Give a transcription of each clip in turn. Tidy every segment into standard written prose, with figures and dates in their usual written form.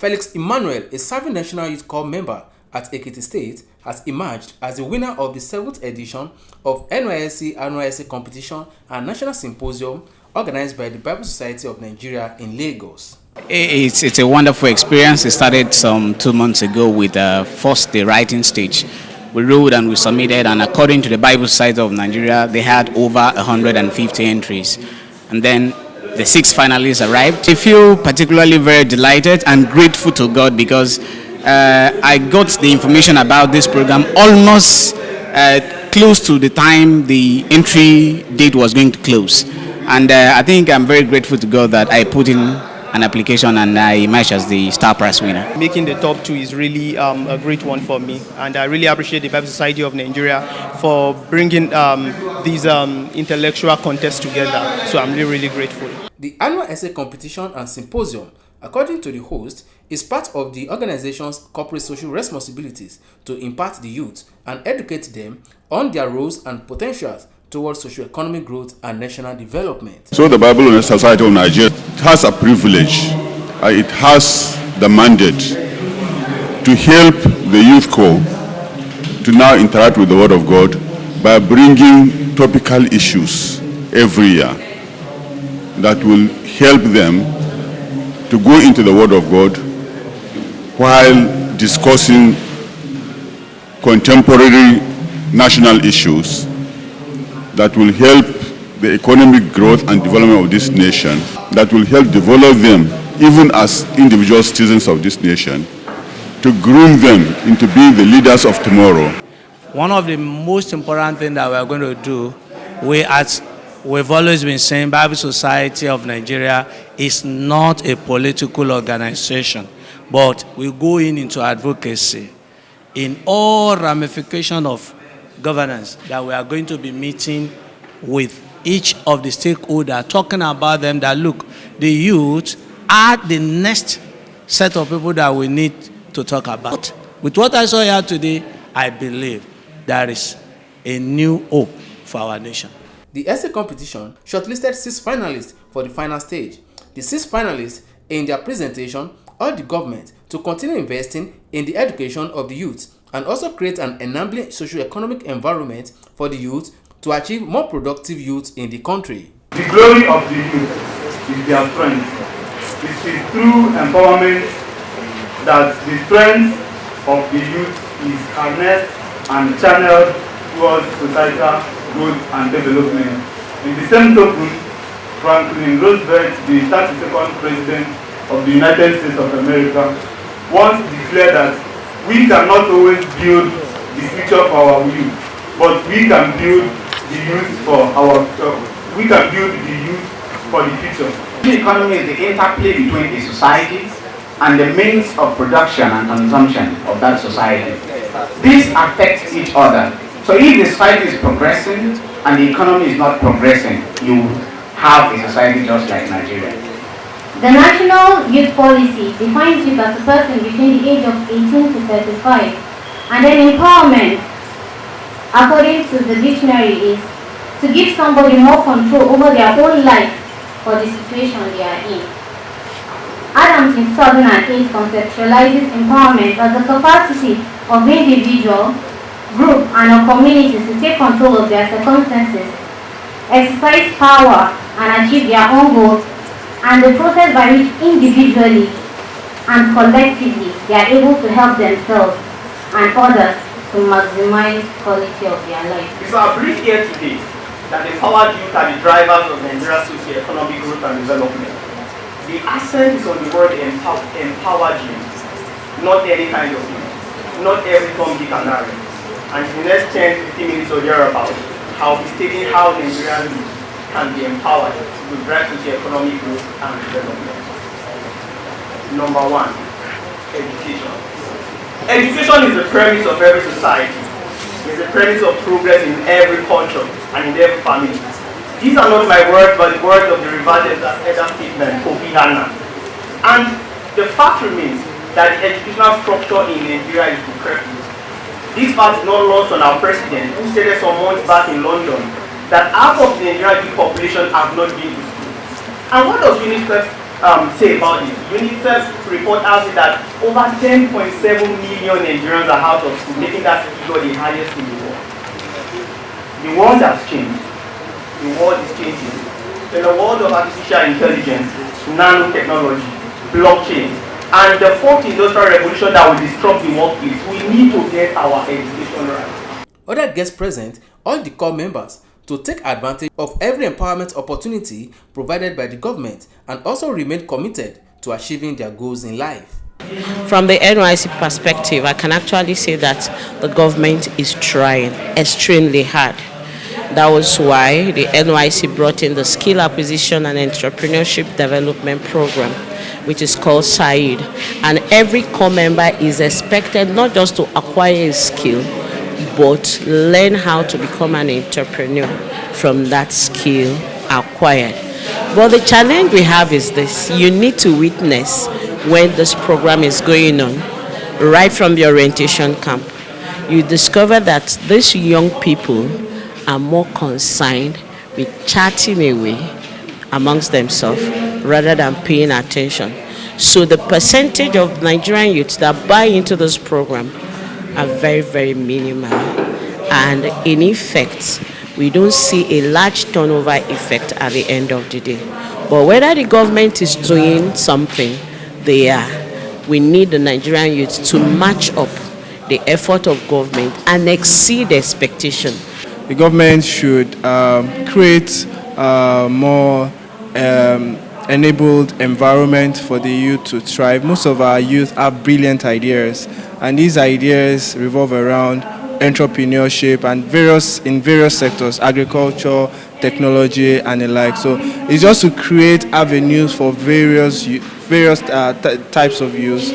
Felix Emmanuel, a serving National Youth Corps member at Ekiti State, has emerged as the winner of the 7th edition of NYSC Annual Essay Competition and National Symposium organized by the Bible Society of Nigeria in Lagos. It's a wonderful experience. It started some 2 months ago with first the writing stage. We wrote and we submitted, and according to the Bible Society of Nigeria, they had over 150 entries. And then the 6 finalists arrived. I feel particularly very delighted and grateful to God because I got the information about this program almost close to the time the entry date was going to close. And I think I'm very grateful to God that I put in an application and I emerged as the star prize winner. Making the top 2 is really a great one for me, and I really appreciate the Bible Society of Nigeria for bringing these intellectual contests together. So I'm really grateful. The annual essay competition and symposium, according to the host, is part of the organization's corporate social responsibilities to impart the youth and educate them on their roles and potentials towards socio-economic growth and national development. So the Bible Society of Nigeria has a privilege, it has the mandate to help the youth corps to now interact with the Word of God by bringing topical issues every year that will help them to go into the Word of God while discussing contemporary national issues that will help the economic growth and development of this nation, that will help develop them even as individual citizens of this nation, to groom them into being the leaders of tomorrow. One of the most important things that we are going to do, we've always been saying Bible Society of Nigeria is not a political organization, but we go into advocacy in all ramifications of governance, that we are going to be meeting with each of the stakeholders, talking about them, that look, the youth are the next set of people that we need to talk about. With what I saw here today, I believe there is a new hope for our nation. The essay competition shortlisted 6 finalists for the final stage. The 6 finalists, in their presentation, urged the government to continue investing in the education of the youth and also create an enabling socio-economic environment for the youth to achieve more productive youth in the country. The glory of the youth is their strength. It is through empowerment that the strength of the youth is harnessed and channeled towards societal growth and development. In the same token, Franklin Roosevelt, the 32nd President of the United States of America, once declared that we cannot always build the future for our youth, but we can build the youth for the future. The economy is the interplay between a society and the means of production and consumption of that society. This affects each other. So if the society is progressing and the economy is not progressing, you have a society just like Nigeria. The National Youth Policy defines youth as a person between the age of 18 to 35, and then empowerment, according to the dictionary, is to give somebody more control over their own life or the situation they are in. Adams in 2008 conceptualizes empowerment as the capacity of individual, group, and of communities to take control of their circumstances, exercise power, and achieve their own goals, and the process by which individually and collectively they are able to help themselves and others to maximize quality of their life. It's our brief here today that the empowered youth are the drivers of Nigeria's socio-economic growth and development. The accent is on the word empowered youth, not any kind of youth, not every Tom, Dick, and Harry. And in the next 10-15 minutes or thereabouts, I'll be stating how Nigerian youth can be empowered to drive socio-economic growth and development. Number 1, education. Education is the premise of every society. It's the premise of progress in every culture and in every family. These are not my words, but the words of the reverted elder statesman, Kofi Annan. And the fact remains that the educational structure in Nigeria is decrepit. This fact is not lost on our president, who stated some months back in London that half of the Nigerian youth population have not been to school. And what does Winifred say about it? UNICEF report has it that over 10.7 million Nigerians are out of school, making that figure the highest in the world. The world has changed. The world is changing. In the world of artificial intelligence, nanotechnology, blockchain, and the fourth industrial revolution that will disrupt the workplace, we need to get our education right. Other guests present urged the core members to take advantage of every empowerment opportunity provided by the government and also remain committed to achieving their goals in life. From the NYSC perspective, I can actually say that the government is trying extremely hard. That was why the NYSC brought in the Skill Acquisition and Entrepreneurship Development Program, which is called SAID. And every core member is expected not just to acquire a skill, but learn how to become an entrepreneur from that skill acquired. But the challenge we have is this: you need to witness when this program is going on, right from the orientation camp. You discover that these young people are more concerned with chatting away amongst themselves rather than paying attention. So the percentage of Nigerian youths that buy into this program are very, very minimal. And in effect, we don't see a large turnover effect at the end of the day. But whether the government is doing something, we need the Nigerian youth to match up the effort of government and exceed expectation. The government should create more enabled environment for the youth to thrive. Most of our youth have brilliant ideas, and these ideas revolve around entrepreneurship and in various sectors, agriculture, technology, and the like. So it's just to create avenues for various types of youth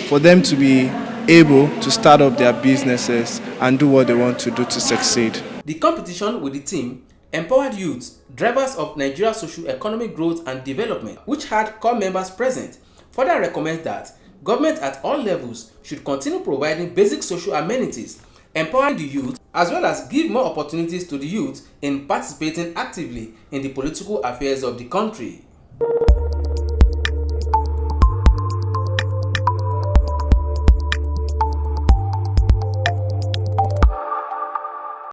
for them to be able to start up their businesses and do what they want to do to succeed. The competition with the team empowered youths, drivers of Nigeria's socio-economic growth and development, which had core members present, further recommends that government at all levels should continue providing basic social amenities, empowering the youth, as well as give more opportunities to the youth in participating actively in the political affairs of the country.